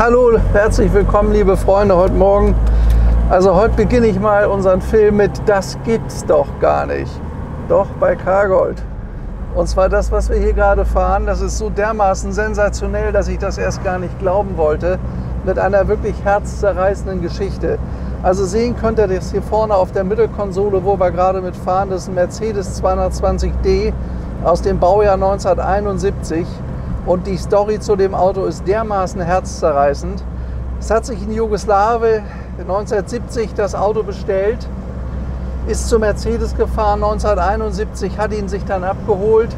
Hallo, herzlich willkommen, liebe Freunde, heute Morgen. Also heute beginne ich mal unseren Film mit "Das gibt's doch gar nicht". Doch, bei Cargold. Und zwar das, was wir hier gerade fahren, das ist so dermaßen sensationell, dass ich das erst gar nicht glauben wollte, mit einer wirklich herzzerreißenden Geschichte. Also sehen könnt ihr das hier vorne auf der Mittelkonsole, wo wir gerade mitfahren. Das ist ein Mercedes 220d aus dem Baujahr 1971. Und die Story zu dem Auto ist dermaßen herzzerreißend. Es hat sich in Jugoslawien 1970 das Auto bestellt, ist zu Mercedes gefahren 1971, hat ihn sich dann abgeholt,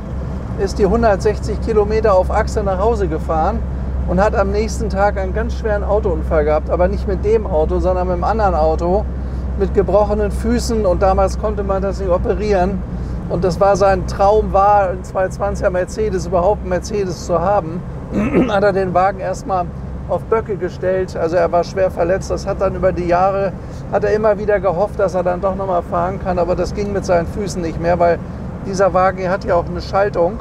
ist die 160 Kilometer auf Achse nach Hause gefahren und hat am nächsten Tag einen ganz schweren Autounfall gehabt. Aber nicht mit dem Auto, sondern mit einem anderen Auto, mit gebrochenen Füßen, und damals konnte man das nicht operieren. Und das war sein Traum, war ein 220er Mercedes, überhaupt einen Mercedes zu haben. Hat er den Wagen erstmal auf Böcke gestellt, also er war schwer verletzt. Das hat dann über die Jahre, hat er immer wieder gehofft, dass er dann doch nochmal fahren kann, aber das ging mit seinen Füßen nicht mehr, weil dieser Wagen hier hat ja auch eine Schaltung.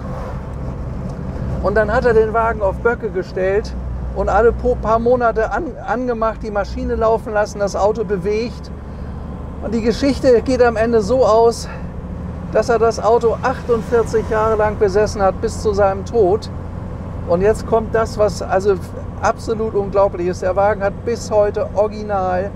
Und dann hat er den Wagen auf Böcke gestellt und alle paar Monate angemacht, die Maschine laufen lassen, das Auto bewegt. Und die Geschichte geht am Ende so aus, dass er das Auto 48 Jahre lang besessen hat, bis zu seinem Tod. Und jetzt kommt das, was also absolut unglaublich ist. Der Wagen hat bis heute original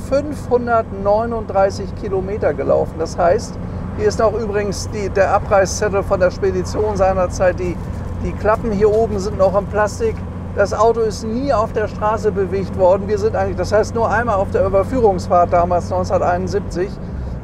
539 Kilometer gelaufen. Das heißt, hier ist noch übrigens der Abreißzettel von der Spedition seinerzeit. Die Klappen hier oben sind noch in Plastik. Das Auto ist nie auf der Straße bewegt worden. Wir sind eigentlich, das heißt nur einmal auf der Überführungsfahrt damals 1971.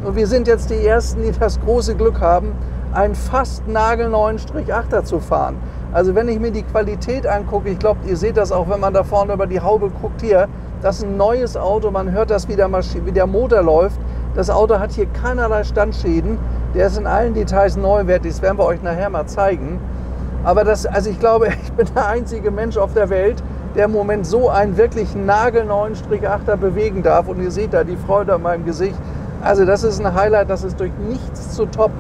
Und wir sind jetzt die Ersten, die das große Glück haben, einen fast nagelneuen Strich-8er zu fahren. Also wenn ich mir die Qualität angucke, ich glaube, ihr seht das auch, wenn man da vorne über die Haube guckt, hier, das ist ein neues Auto, man hört das, wie der Motor läuft. Das Auto hat hier keinerlei Standschäden, der ist in allen Details neuwertig, das werden wir euch nachher mal zeigen. Aber also ich glaube, ich bin der einzige Mensch auf der Welt, der im Moment so einen wirklich nagelneuen Strich-8er bewegen darf. Und ihr seht da die Freude an meinem Gesicht. Also das ist ein Highlight, das ist durch nichts zu toppen.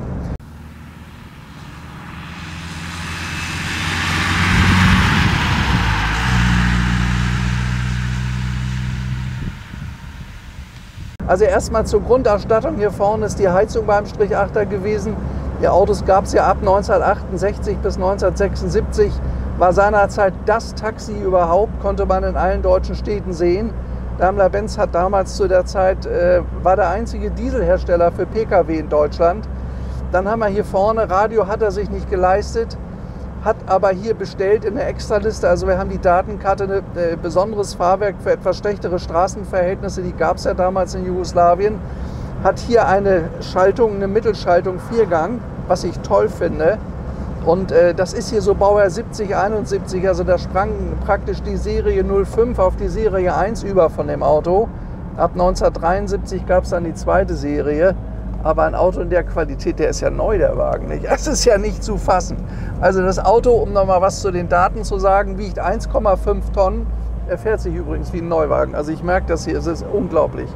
Also erstmal zur Grundausstattung. Hier vorne ist die Heizung beim Strich-8er gewesen. Die Autos gab es ja ab 1968 bis 1976. War seinerzeit das Taxi überhaupt, konnte man in allen deutschen Städten sehen. Daimler-Benz hat damals zu der Zeit, war der einzige Dieselhersteller für Pkw in Deutschland. Dann haben wir hier vorne, Radio hat er sich nicht geleistet, hat aber hier bestellt in der Extraliste. Also wir haben die Datenkarte, ein besonderes Fahrwerk für etwas schlechtere Straßenverhältnisse, die gab es ja damals in Jugoslawien. Hat hier eine Schaltung, eine Mittelschaltung, Viergang, was ich toll finde. Und das ist hier so Baujahr 70, 71, also da sprang praktisch die Serie 05 auf die Serie 1 über von dem Auto. Ab 1973 gab es dann die zweite Serie, aber ein Auto in der Qualität, der ist ja neu, der Wagen, nicht? Das ist ja nicht zu fassen. Also das Auto, um nochmal was zu den Daten zu sagen, wiegt 1,5 Tonnen. Er fährt sich übrigens wie ein Neuwagen, also ich merke das hier, es ist unglaublich.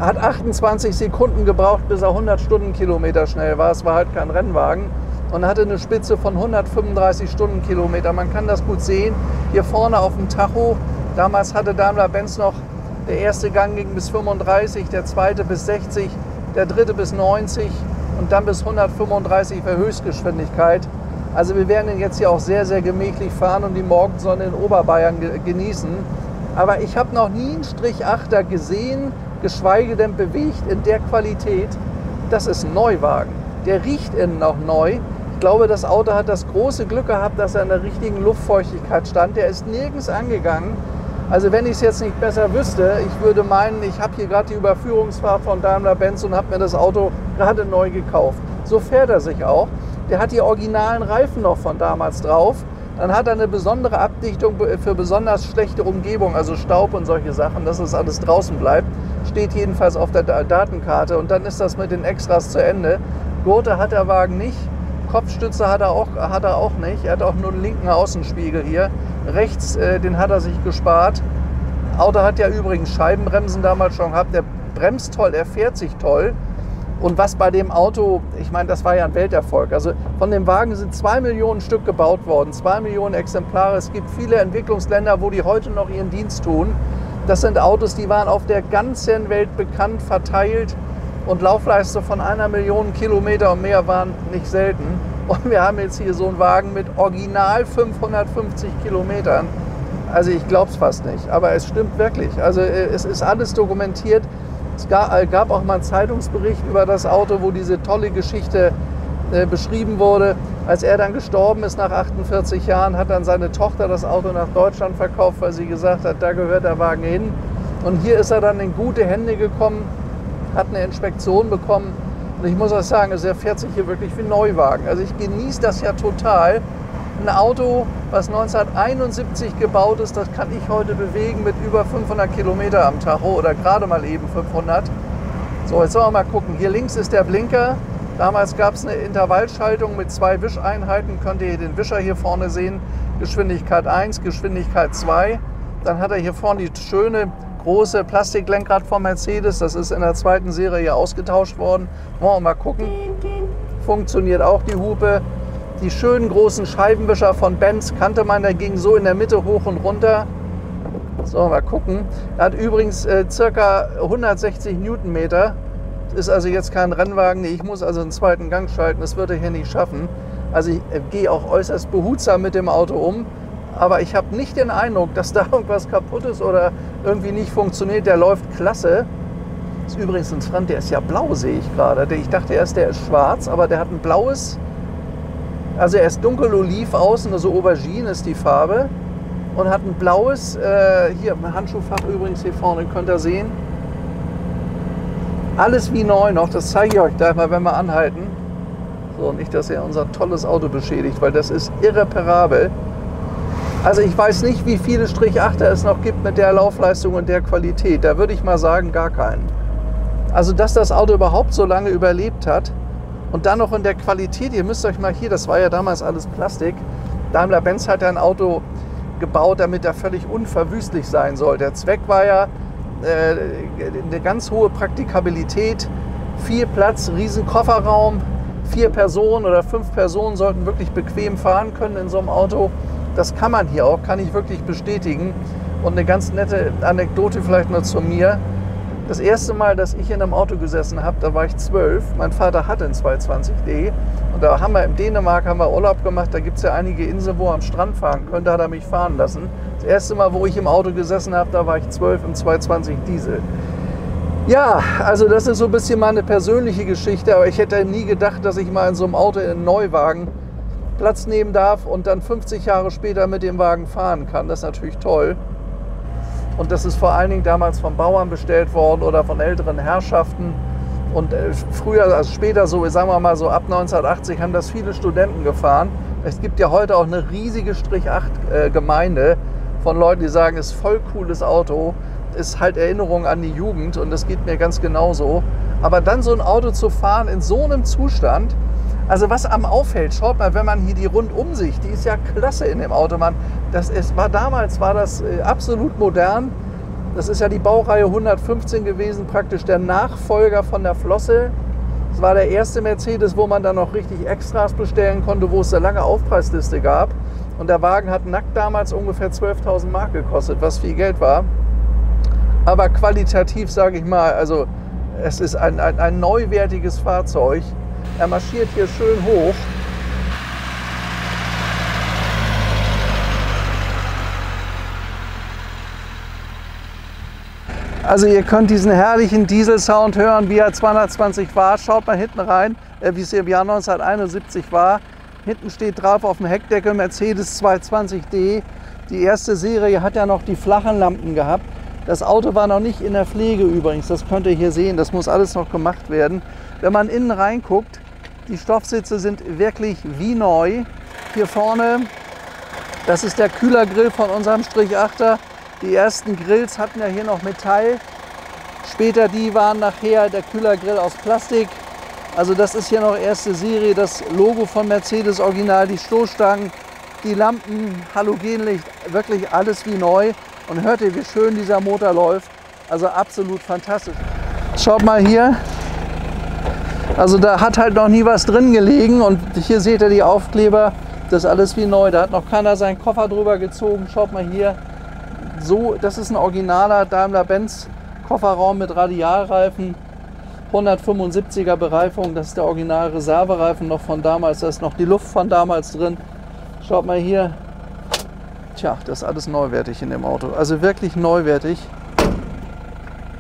Hat 28 Sekunden gebraucht, bis er 100 Stundenkilometer schnell war. Es war halt kein Rennwagen und hatte eine Spitze von 135 Stundenkilometer. Man kann das gut sehen. Hier vorne auf dem Tacho, damals hatte Daimler-Benz noch, der erste Gang ging bis 35, der zweite bis 60, der dritte bis 90 und dann bis 135 für Höchstgeschwindigkeit. Also wir werden ihn jetzt hier auch sehr, sehr gemächlich fahren und die Morgensonne in Oberbayern genießen. Aber ich habe noch nie einen Strich-8er gesehen, geschweige denn bewegt in der Qualität. Das ist ein Neuwagen. Der riecht innen auch neu. Ich glaube, das Auto hat das große Glück gehabt, dass er in der richtigen Luftfeuchtigkeit stand. Der ist nirgends angegangen. Also wenn ich es jetzt nicht besser wüsste, ich würde meinen, ich habe hier gerade die Überführungsfahrt von Daimler-Benz und habe mir das Auto gerade neu gekauft. So fährt er sich auch. Der hat die originalen Reifen noch von damals drauf. Dann hat er eine besondere Abdichtung für besonders schlechte Umgebung, also Staub und solche Sachen, dass das alles draußen bleibt. Steht jedenfalls auf der Datenkarte und dann ist das mit den Extras zu Ende. Gurte hat der Wagen nicht, Kopfstütze hat er auch nicht. Er hat auch nur einen linken Außenspiegel hier. Rechts, den hat er sich gespart. Auto hat ja übrigens Scheibenbremsen damals schon gehabt. Der bremst toll, er fährt sich toll. Und was bei dem Auto, ich meine, das war ja ein Welterfolg. Also von dem Wagen sind 2 Millionen Stück gebaut worden, 2 Millionen Exemplare. Es gibt viele Entwicklungsländer, wo die heute noch ihren Dienst tun. Das sind Autos, die waren auf der ganzen Welt bekannt, verteilt. Und Laufleistung von 1 Million Kilometer und mehr waren nicht selten. Und wir haben jetzt hier so einen Wagen mit original 550 Kilometern. Also ich glaube es fast nicht, aber es stimmt wirklich. Also es ist alles dokumentiert. Es gab auch mal einen Zeitungsbericht über das Auto, wo diese tolle Geschichte beschrieben wurde. Als er dann gestorben ist nach 48 Jahren, hat dann seine Tochter das Auto nach Deutschland verkauft, weil sie gesagt hat, da gehört der Wagen hin. Und hier ist er dann in gute Hände gekommen, hat eine Inspektion bekommen. Und ich muss auch sagen, er fährt sich hier wirklich wie ein Neuwagen. Also ich genieße das ja total. Ein Auto, was 1971 gebaut ist, das kann ich heute bewegen mit über 500 Kilometer am Tacho oder gerade mal eben 500. So, jetzt wollen wir mal gucken. Hier links ist der Blinker. Damals gab es eine Intervallschaltung mit 2 Wischeinheiten. Könnt ihr den Wischer hier vorne sehen. Geschwindigkeit 1, Geschwindigkeit 2. Dann hat er hier vorne die schöne große Plastiklenkrad von Mercedes. Das ist in der zweiten Serie hier ausgetauscht worden. Wollen wir mal gucken. Funktioniert auch die Hupe. Die schönen großen Scheibenwischer von Benz kannte man, der ging so in der Mitte hoch und runter. So, mal gucken. Er hat übrigens ca. 160 Newtonmeter. Ist also jetzt kein Rennwagen. Nee, ich muss also einen zweiten Gang schalten. Das wird er hier nicht schaffen. Also ich gehe auch äußerst behutsam mit dem Auto um. Aber ich habe nicht den Eindruck, dass da irgendwas kaputt ist oder irgendwie nicht funktioniert. Der läuft klasse. Das ist übrigens ein Front, der ist ja blau, sehe ich gerade. Ich dachte erst, der ist schwarz, aber der hat ein blaues. Also er ist dunkel oliv außen, also Aubergine ist die Farbe. Und hat ein blaues, hier im Handschuhfach übrigens hier vorne, könnt ihr sehen. Alles wie neu noch, das zeige ich euch gleich mal, wenn wir anhalten. So, nicht, dass ihr unser tolles Auto beschädigt, weil das ist irreparabel. Also ich weiß nicht, wie viele Strich-8er es noch gibt mit der Laufleistung und der Qualität. Da würde ich mal sagen, gar keinen. Also dass das Auto überhaupt so lange überlebt hat und dann noch in der Qualität, ihr müsst euch mal hier, das war ja damals alles Plastik. Daimler-Benz hat ja ein Auto gebaut, damit er völlig unverwüstlich sein soll. Der Zweck war ja eine ganz hohe Praktikabilität, viel Platz, riesen Kofferraum, 4 Personen oder 5 Personen sollten wirklich bequem fahren können in so einem Auto. Das kann man hier auch, kann ich wirklich bestätigen. Und eine ganz nette Anekdote vielleicht nur zu mir. Das erste Mal, dass ich in einem Auto gesessen habe, da war ich 12. Mein Vater hatte einen 220D. Und da haben wir in Dänemark Urlaub gemacht. Da gibt es ja einige Inseln, wo man am Strand fahren könnte. Da hat er mich fahren lassen. Das erste Mal, wo ich im Auto gesessen habe, da war ich 12 im 220 Diesel. Ja, also das ist so ein bisschen meine persönliche Geschichte. Aber ich hätte nie gedacht, dass ich mal in so einem Auto, in einem Neuwagen, Platz nehmen darf und dann 50 Jahre später mit dem Wagen fahren kann. Das ist natürlich toll. Und das ist vor allen Dingen damals von Bauern bestellt worden oder von älteren Herrschaften. Und früher, also später so, sagen wir mal so ab 1980, haben das viele Studenten gefahren. Es gibt ja heute auch eine riesige Strich-8-Gemeinde von Leuten, die sagen, es ist voll cooles Auto, ist halt Erinnerung an die Jugend und das geht mir ganz genauso. Aber dann so ein Auto zu fahren in so einem Zustand, also was am auffällt, schaut mal, wenn man hier die Rundumsicht, die ist ja klasse in dem Auto. Damals war das absolut modern. Das ist ja die Baureihe 115 gewesen, praktisch der Nachfolger von der Flosse. Das war der erste Mercedes, wo man dann noch richtig Extras bestellen konnte, wo es eine lange Aufpreisliste gab. Und der Wagen hat nackt damals ungefähr 12.000 Mark gekostet, was viel Geld war. Aber qualitativ, sage ich mal, also es ist ein neuwertiges Fahrzeug. Er marschiert hier schön hoch. Also ihr könnt diesen herrlichen Dieselsound hören, wie er 220 war. Schaut mal hinten rein, wie es im Jahr 1971 war. Hinten steht drauf auf dem Heckdeckel Mercedes 220D. Die erste Serie hat ja noch die flachen Lampen gehabt. Das Auto war noch nicht in der Pflege übrigens, das könnt ihr hier sehen. Das muss alles noch gemacht werden. Wenn man innen reinguckt, die Stoffsitze sind wirklich wie neu. Hier vorne, das ist der Kühlergrill von unserem Strich-8er. Die ersten Grills hatten ja hier noch Metall. Später die waren nachher der Kühlergrill aus Plastik. Also das ist hier noch erste Serie. Das Logo von Mercedes original, die Stoßstangen, die Lampen, Halogenlicht, wirklich alles wie neu. Und hört ihr, wie schön dieser Motor läuft. Also absolut fantastisch. Schaut mal hier. Also da hat halt noch nie was drin gelegen und hier seht ihr die Aufkleber, das ist alles wie neu. Da hat noch keiner seinen Koffer drüber gezogen. Schaut mal hier, so, das ist ein originaler Daimler-Benz Kofferraum mit Radialreifen, 175er Bereifung, das ist der Original Reservereifen noch von damals, da ist noch die Luft von damals drin. Schaut mal hier, tja, das ist alles neuwertig in dem Auto, also wirklich neuwertig.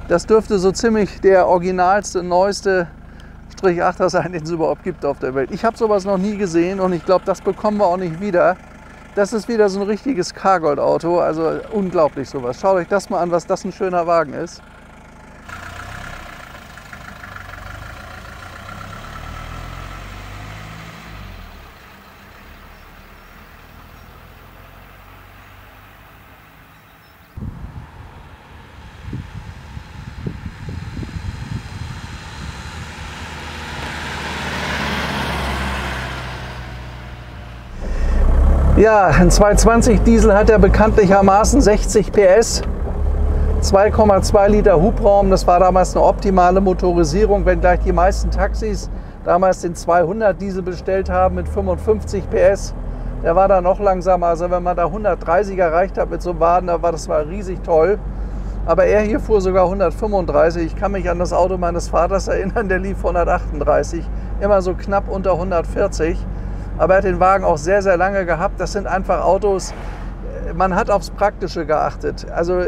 Das dürfte so ziemlich der originalste, neueste Strich-8er sein, den es überhaupt gibt auf der Welt. Ich habe sowas noch nie gesehen und ich glaube, das bekommen wir auch nicht wieder. Das ist wieder so ein richtiges Cargold-Auto, also unglaublich sowas. Schaut euch das mal an, was das ein schöner Wagen ist. Ja, ein 220 Diesel hat ja bekanntlichermaßen 60 PS, 2,2 Liter Hubraum. Das war damals eine optimale Motorisierung, wenngleich die meisten Taxis damals den 200 Diesel bestellt haben mit 55 PS. Der war da noch langsamer, also wenn man da 130 erreicht hat mit so einem Wagen, das war riesig toll. Aber er hier fuhr sogar 135. Ich kann mich an das Auto meines Vaters erinnern, der lief 138, immer so knapp unter 140. Aber er hat den Wagen auch sehr, sehr lange gehabt. Das sind einfach Autos, man hat aufs Praktische geachtet. Also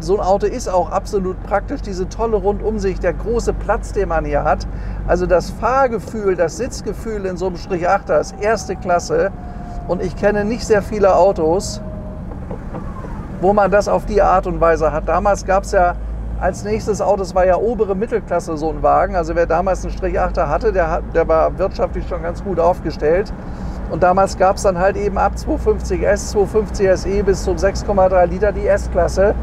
so ein Auto ist auch absolut praktisch. Diese tolle Rundumsicht, der große Platz, den man hier hat. Also das Fahrgefühl, das Sitzgefühl in so einem Strich-8er ist erste Klasse. Und ich kenne nicht sehr viele Autos, wo man das auf die Art und Weise hat. Damals gab es ja als nächstes Auto, das war ja obere Mittelklasse so ein Wagen. Also wer damals einen Strich-8er hatte, der war wirtschaftlich schon ganz gut aufgestellt. Und damals gab es dann halt eben ab 250S, 250 SE bis zum 6,3 Liter die S-Klasse.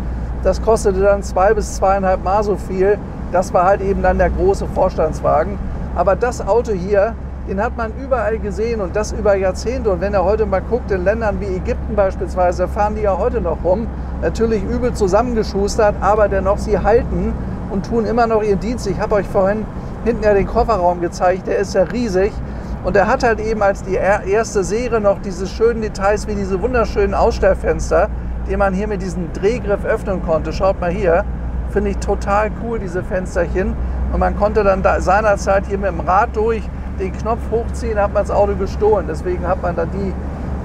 Das kostete dann 2 bis 2,5 Mal so viel. Das war halt eben dann der große Vorstandswagen. Aber das Auto hier, den hat man überall gesehen und das über Jahrzehnte. Und wenn ihr heute mal guckt, in Ländern wie Ägypten beispielsweise, fahren die ja heute noch rum. Natürlich übel zusammengeschustert, aber dennoch, sie halten und tun immer noch ihren Dienst. Ich habe euch vorhin hinten ja den Kofferraum gezeigt, der ist ja riesig. Und er hat halt eben als die erste Serie noch diese schönen Details wie diese wunderschönen Ausstellfenster, die man hier mit diesem Drehgriff öffnen konnte. Schaut mal hier, finde ich total cool, diese Fensterchen. Und man konnte dann seinerzeit hier mit dem Rad durch den Knopf hochziehen, hat man das Auto gestohlen. Deswegen hat man dann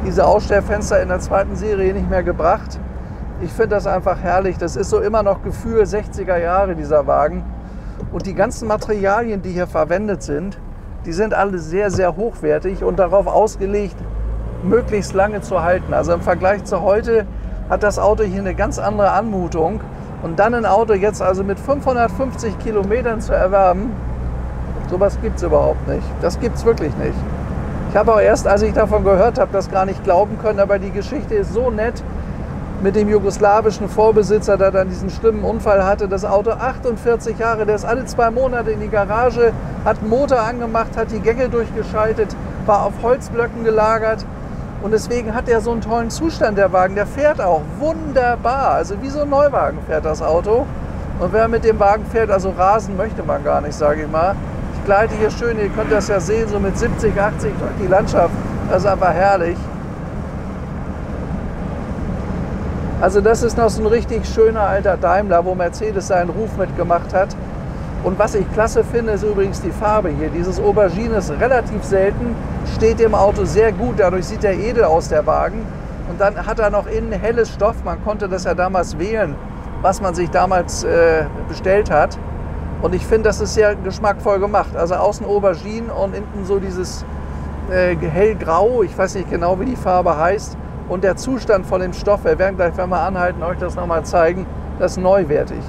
diese Ausstellfenster in der zweiten Serie nicht mehr gebracht. Ich finde das einfach herrlich. Das ist so immer noch Gefühl 60er Jahre, dieser Wagen. Und die ganzen Materialien, die hier verwendet sind, die sind alle sehr, sehr hochwertig und darauf ausgelegt, möglichst lange zu halten. Also im Vergleich zu heute hat das Auto hier eine ganz andere Anmutung. Und dann ein Auto jetzt also mit 550 Kilometern zu erwerben, sowas gibt es überhaupt nicht. Das gibt es wirklich nicht. Ich habe auch erst, als ich davon gehört habe, das gar nicht glauben können, aber die Geschichte ist so nett mit dem jugoslawischen Vorbesitzer, der dann diesen schlimmen Unfall hatte. Das Auto 48 Jahre, der ist alle 2 Monate in die Garage, hat einen Motor angemacht, hat die Gänge durchgeschaltet, war auf Holzblöcken gelagert. Und deswegen hat er so einen tollen Zustand, der Wagen. Der fährt auch wunderbar. Also wie so ein Neuwagen fährt das Auto. Und wer mit dem Wagen fährt, also rasen möchte man gar nicht, sage ich mal. Ich gleite hier schön, ihr könnt das ja sehen, so mit 70, 80 durch die Landschaft. Das ist einfach herrlich. Also das ist noch so ein richtig schöner alter Daimler, wo Mercedes seinen Ruf mitgemacht hat. Und was ich klasse finde, ist übrigens die Farbe hier. Dieses Aubergine ist relativ selten, steht dem Auto sehr gut, dadurch sieht er edel aus, der Wagen. Und dann hat er noch innen helles Stoff, man konnte das ja damals wählen, was man sich damals bestellt hat. Und ich finde, das ist sehr geschmackvoll gemacht. Also außen Aubergine und innen so dieses hellgrau, ich weiß nicht genau, wie die Farbe heißt. Und der Zustand von dem Stoff, wir werden gleich, wenn wir anhalten, euch das nochmal zeigen, das ist neuwertig.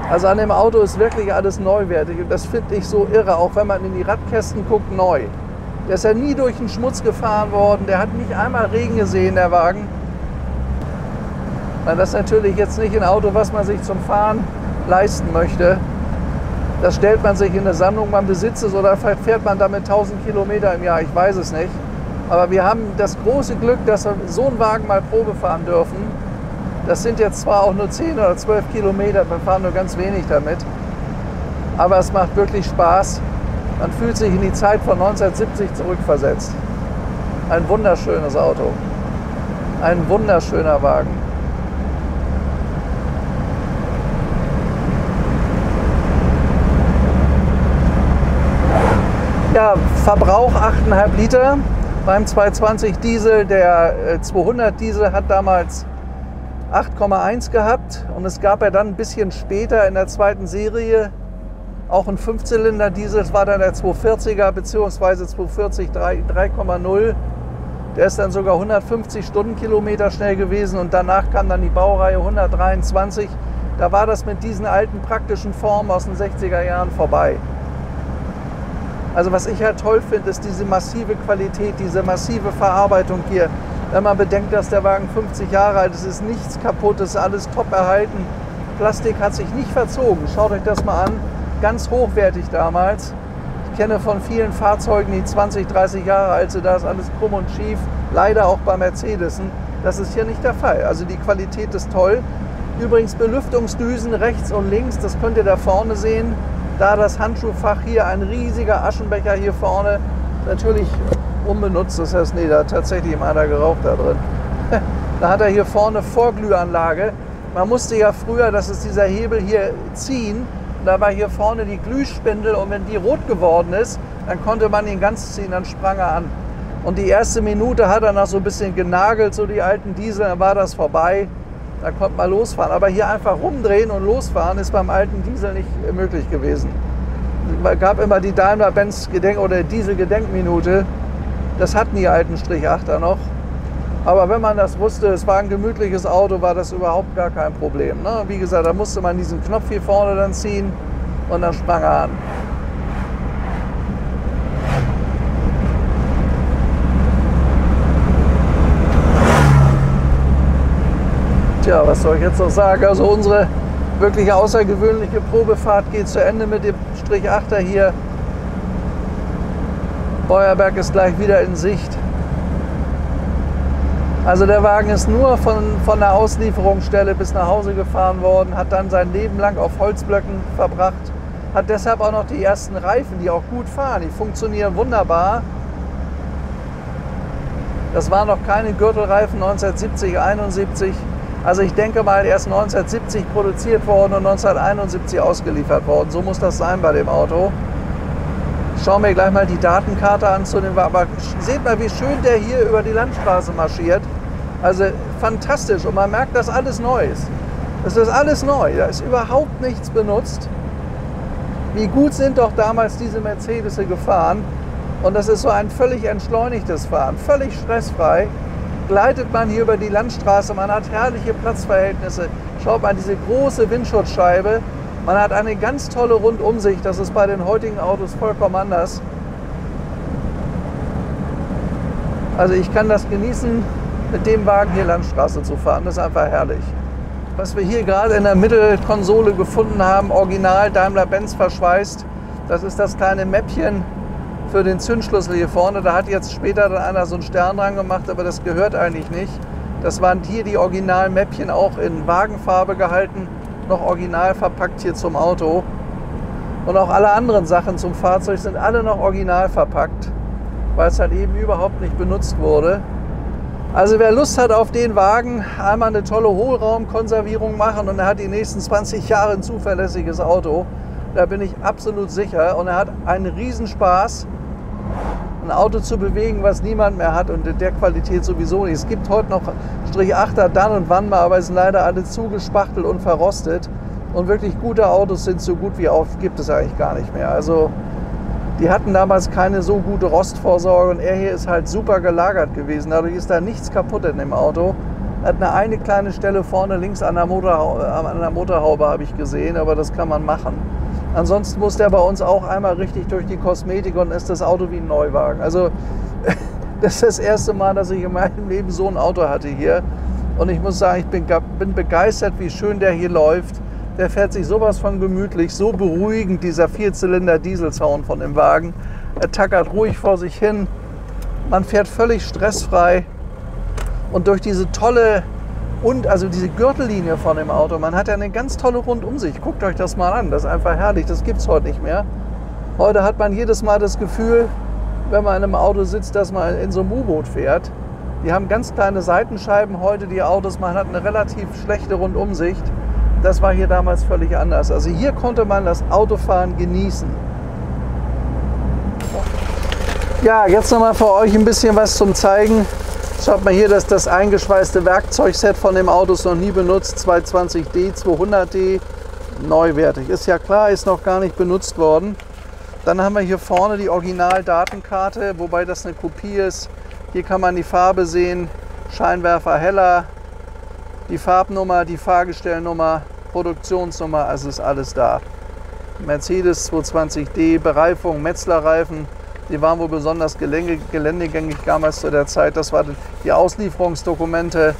Also an dem Auto ist wirklich alles neuwertig und das finde ich so irre, auch wenn man in die Radkästen guckt, neu. Der ist ja nie durch den Schmutz gefahren worden, der hat nicht einmal Regen gesehen, der Wagen. Das ist natürlich jetzt nicht ein Auto, was man sich zum Fahren leisten möchte. Das stellt man sich in eine Sammlung, man besitzt es oder vielleicht fährt man damit 1000 Kilometer im Jahr, ich weiß es nicht. Aber wir haben das große Glück, dass wir so einen Wagen mal Probe fahren dürfen. Das sind jetzt zwar auch nur 10 oder 12 Kilometer, wir fahren nur ganz wenig damit. Aber es macht wirklich Spaß. Man fühlt sich in die Zeit von 1970 zurückversetzt. Ein wunderschönes Auto. Ein wunderschöner Wagen. Ja, Verbrauch 8,5 Liter beim 220 Diesel. Der 200 Diesel hat damals 8,1 gehabt und es gab ja dann ein bisschen später in der zweiten Serie auch ein 5-Zylinder-Diesel. Das war dann der 240er bzw. 240 3,0. Der ist dann sogar 150 Stundenkilometer schnell gewesen und danach kam dann die Baureihe 123. Da war das mit diesen alten praktischen Formen aus den 60er Jahren vorbei. Also was ich halt toll finde, ist diese massive Qualität, diese massive Verarbeitung hier. Wenn man bedenkt, dass der Wagen 50 Jahre alt ist, ist nichts kaputt, ist alles top erhalten. Plastik hat sich nicht verzogen. Schaut euch das mal an. Ganz hochwertig damals. Ich kenne von vielen Fahrzeugen, die 20, 30 Jahre alt sind, da ist alles krumm und schief. Leider auch bei Mercedesen. Das ist hier nicht der Fall. Also die Qualität ist toll. Übrigens Belüftungsdüsen rechts und links, das könnt ihr da vorne sehen. Da das Handschuhfach hier, ein riesiger Aschenbecher hier vorne, natürlich unbenutzt. Das heißt, nee, da hat tatsächlich einer geraucht da drin. Da hat er hier vorne Vorglühanlage. Man musste ja früher, das ist dieser Hebel hier, ziehen. Da war hier vorne die Glühspindel und wenn die rot geworden ist, dann konnte man ihn ganz ziehen, dann sprang er an. Und die erste Minute hat er noch so ein bisschen genagelt, so die alten Diesel, dann war das vorbei. Da konnte man losfahren. Aber hier einfach rumdrehen und losfahren ist beim alten Diesel nicht möglich gewesen. Es gab immer die Daimler-Benz oder Diesel-Gedenkminute. Das hatten die alten Strich-8er noch. Aber wenn man das wusste, es war ein gemütliches Auto, war das überhaupt gar kein Problem. Ne? Wie gesagt, da musste man diesen Knopf hier vorne dann ziehen und dann sprang er an. Tja, was soll ich jetzt noch sagen? Also unsere wirklich außergewöhnliche Probefahrt geht zu Ende mit dem Strich 8er hier. Beuerberg ist gleich wieder in Sicht. Also der Wagen ist nur von der Auslieferungsstelle bis nach Hause gefahren worden, hat dann sein Leben lang auf Holzblöcken verbracht, hat deshalb auch noch die ersten Reifen, die auch gut fahren, die funktionieren wunderbar. Das waren noch keine Gürtelreifen 1970, 71. Also ich denke mal, er ist 1970 produziert worden und 1971 ausgeliefert worden. So muss das sein bei dem Auto. Schauen wir gleich mal die Datenkarte an zu dem Wagen. Aber seht mal, wie schön der hier über die Landstraße marschiert. Also fantastisch und man merkt, dass alles neu ist. Das ist alles neu, da ist überhaupt nichts benutzt. Wie gut sind doch damals diese Mercedes gefahren. Und das ist so ein völlig entschleunigtes Fahren, völlig stressfrei. Gleitet man hier über die Landstraße, man hat herrliche Platzverhältnisse. Schaut mal, diese große Windschutzscheibe. Man hat eine ganz tolle Rundumsicht, das ist bei den heutigen Autos vollkommen anders. Also ich kann das genießen, mit dem Wagen hier Landstraße zu fahren, das ist einfach herrlich. Was wir hier gerade in der Mittelkonsole gefunden haben, original Daimler-Benz verschweißt, das ist das kleine Mäppchen für den Zündschlüssel hier vorne. Da hat jetzt später dann einer so einen Stern dran gemacht, aber das gehört eigentlich nicht. Das waren hier die originalen Mäppchen, auch in Wagenfarbe gehalten, noch original verpackt hier zum Auto. Und auch alle anderen Sachen zum Fahrzeug sind alle noch original verpackt, weil es halt eben überhaupt nicht benutzt wurde. Also wer Lust hat auf den Wagen, einmal eine tolle Hohlraumkonservierung machen und er hat die nächsten 20 Jahre ein zuverlässiges Auto, da bin ich absolut sicher. Und er hat einen Riesenspaß, ein Auto zu bewegen, was niemand mehr hat und in der Qualität sowieso nicht. Es gibt heute noch Strich 8er dann und wann mal, aber es sind leider alle zugespachtelt und verrostet. Und wirklich gute Autos sind so gut wie gibt es eigentlich gar nicht mehr. Also die hatten damals keine so gute Rostvorsorge und er hier ist halt super gelagert gewesen. Dadurch ist da nichts kaputt in dem Auto. Hat eine kleine Stelle vorne links an der Motorhaube habe ich gesehen, aber das kann man machen. Ansonsten muss der bei uns auch einmal richtig durch die Kosmetik und ist das Auto wie ein Neuwagen. Also das ist das erste Mal, dass ich in meinem Leben so ein Auto hatte hier. Und ich muss sagen, ich bin begeistert, wie schön der hier läuft. Der fährt sich sowas von gemütlich, so beruhigend, dieser 4-Zylinder-Dieselzaun von dem Wagen. Er tackert ruhig vor sich hin. Man fährt völlig stressfrei. Und durch diese tolle also diese Gürtellinie von dem Auto, man hat ja eine ganz tolle Rundumsicht. Guckt euch das mal an, das ist einfach herrlich, das gibt es heute nicht mehr. Heute hat man jedes Mal das Gefühl, wenn man in einem Auto sitzt, dass man in so einem U-Boot fährt. Die haben ganz kleine Seitenscheiben heute, die Autos. Man hat eine relativ schlechte Rundumsicht. Das war hier damals völlig anders. Also hier konnte man das Autofahren genießen. Ja, jetzt nochmal für euch ein bisschen was zum Zeigen. Schaut mal hier, dass das eingeschweißte Werkzeugset von dem Auto ist noch nie benutzt. 220D, 200D, neuwertig. Ist ja klar, ist noch gar nicht benutzt worden. Dann haben wir hier vorne die Original-Datenkarte, wobei das eine Kopie ist. Hier kann man die Farbe sehen, Scheinwerfer heller, die Farbnummer, die Fahrgestellnummer, Produktionsnummer, also ist alles da. Mercedes 220D, Bereifung, Metzler-Reifen, die waren wohl besonders geländegängig damals zu der Zeit. Das waren die Auslieferungsdokumente,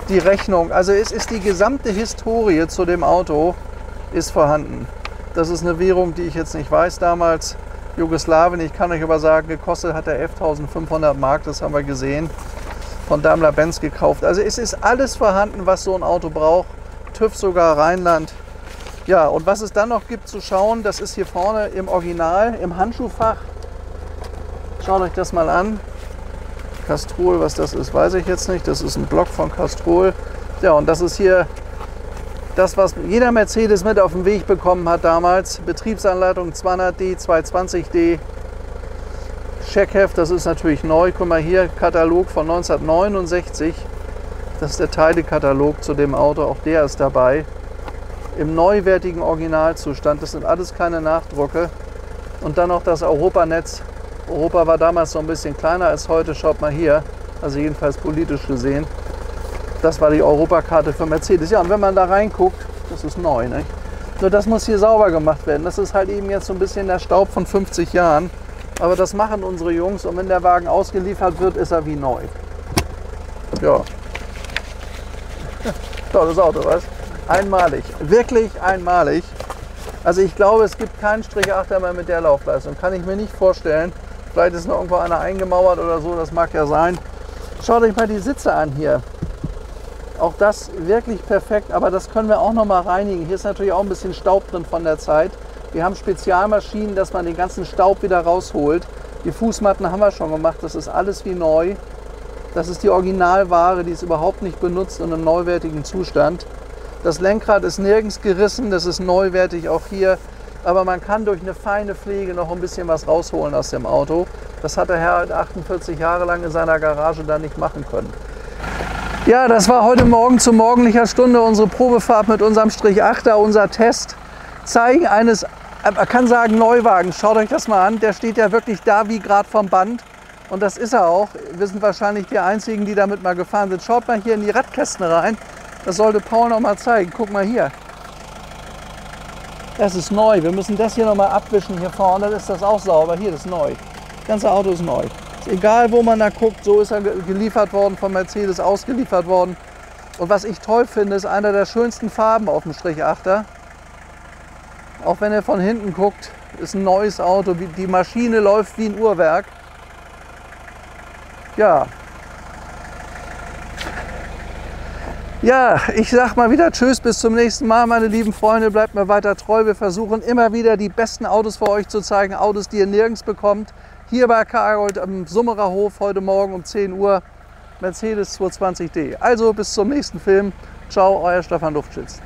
die Rechnung. Also es ist die gesamte Historie zu dem Auto ist vorhanden. Das ist eine Währung, die ich jetzt nicht weiß damals. Jugoslawien, ich kann euch aber sagen, gekostet hat er 11.500 Mark, das haben wir gesehen. Von Daimler-Benz gekauft. Also es ist alles vorhanden, was so ein Auto braucht. TÜV sogar, Rheinland. Ja, und was es dann noch gibt zu schauen, das ist hier vorne im Original, im Handschuhfach. Schaut euch das mal an. Castrol, was das ist, weiß ich jetzt nicht. Das ist ein Block von Castrol. Ja, und das ist hier das, was jeder Mercedes mit auf den Weg bekommen hat damals. Betriebsanleitung 200D, 220D. Checkheft, das ist natürlich neu. Guck mal hier, Katalog von 1969. Das ist der Teilekatalog zu dem Auto. Auch der ist dabei. Im neuwertigen Originalzustand. Das sind alles keine Nachdrucke. Und dann noch das Europanetz. Europa war damals noch ein bisschen kleiner als heute. Schaut mal hier. Also jedenfalls politisch gesehen. Das war die Europakarte für Mercedes. Ja, und wenn man da reinguckt, das ist neu, ne? Nur das muss hier sauber gemacht werden. Das ist halt eben jetzt so ein bisschen der Staub von 50 Jahren. Aber das machen unsere Jungs. Und wenn der Wagen ausgeliefert wird, ist er wie neu. Ja. Tolles Auto, was? Einmalig. Wirklich einmalig. Also ich glaube, es gibt keinen Strich-8er mehr mit der Laufleistung. Kann ich mir nicht vorstellen. Vielleicht ist noch irgendwo einer eingemauert oder so. Das mag ja sein. Schaut euch mal die Sitze an hier. Auch das wirklich perfekt, aber das können wir auch noch mal reinigen. Hier ist natürlich auch ein bisschen Staub drin von der Zeit. Wir haben Spezialmaschinen, dass man den ganzen Staub wieder rausholt. Die Fußmatten haben wir schon gemacht, das ist alles wie neu. Das ist die Originalware, die ist überhaupt nicht benutzt und im neuwertigen Zustand. Das Lenkrad ist nirgends gerissen, das ist neuwertig auch hier. Aber man kann durch eine feine Pflege noch ein bisschen was rausholen aus dem Auto. Das hat der Herr halt 48 Jahre lang in seiner Garage da nicht machen können. Ja, das war heute Morgen zu morgendlicher Stunde unsere Probefahrt mit unserem Strich-8er, unser Test. Zeigen eines, man kann sagen Neuwagens. Schaut euch das mal an, der steht ja wirklich da wie gerade vom Band. Und das ist er auch. Wir sind wahrscheinlich die Einzigen, die damit mal gefahren sind. Schaut mal hier in die Radkästen rein. Das sollte Paul noch mal zeigen. Guck mal hier. Das ist neu. Wir müssen das hier noch mal abwischen hier vorne. Dann ist das auch sauber. Hier, das ist neu. Das ganze Auto ist neu. Egal wo man da guckt, so ist er geliefert worden, von Mercedes ausgeliefert worden. Und was ich toll finde, ist einer der schönsten Farben auf dem Strich-8er. Auch wenn er von hinten guckt, ist ein neues Auto. Die Maschine läuft wie ein Uhrwerk. Ja. Ja, ich sag mal wieder Tschüss, bis zum nächsten Mal, meine lieben Freunde. Bleibt mir weiter treu. Wir versuchen immer wieder die besten Autos für euch zu zeigen. Autos, die ihr nirgends bekommt. Hier bei Cargold am Summerer Hof heute Morgen um 10 Uhr. Mercedes 220D. Also bis zum nächsten Film. Ciao, euer Stefan Luftschütz.